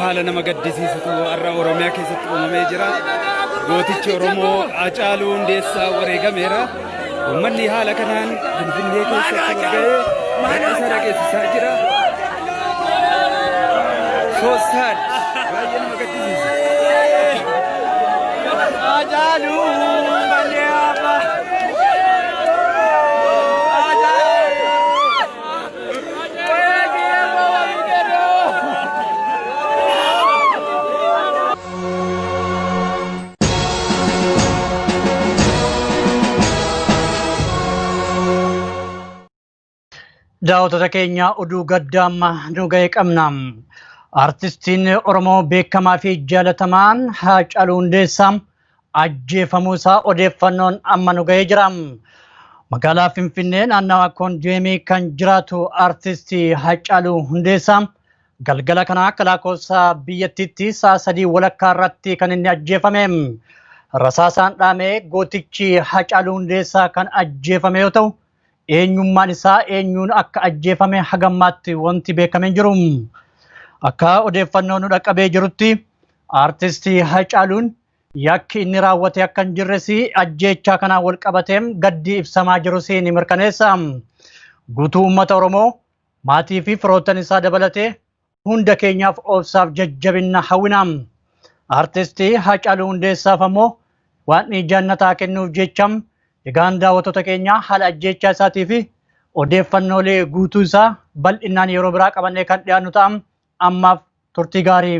haala nama gaddisiisutu har'a Oromiyaa keessatti uumamee jira. Gootichi Oromoo Hacaaluu Hundeessaa wareegameera. Uummanni haala kanaan Finfinnee keessatti walga'ee gadda dhageessisaa jira. So sad. Baay'ee nama gaddisiisa. Hacaaluu malee abbaa. Daawwattoota keenya oduu gaddaamma nu ga'ee qabna. Artistiin Oromoo beekamaa fi jaalatamaan Hacaaluu Hundeessaa ajjeefamuu isaa odeeffannoon amma nu ga'ee jira. Magaalaa Finfinnee naannawaa Kondoomii kan jiraatu artistii Hacaaluu Hundeessaa galgala kana akka lakkoofsa biyyattiitti sa'a 3 walakkaa irratti kan inni ajjeefame. Rasaasaan dhaamee gootichi Hacaaluu Hundeessaa kan ajjeefame yoo ta'u eenyummaan isaa eenyuun akka ajjeefame hagammaatti wanti beekamee jiru. Akka odeeffannoo nu dhaqqabee jirutti artistii Hacaaluun yakki inni raawwate akka hin jirres ajjeechaa kanaan wal qabatee gaddi ibsamaa jirus ni mirkaneessa. Guutuu uummata Oromoo maatii fi firoottan isaa dabalatee hunda keenyaaf obsaaf jajjabinna hawwina. Artistii Hacaaluu Hundeessaaf ammoo waan jannataa kennuuf jecha egaan daawwattoota keenya haala ajjeechaa isaatii fi odeeffannoolee guutuu isaa bal'inaan yeroo biraa qabannee kan dhiyaannu ta'a. Ammaaf turtii gaarii.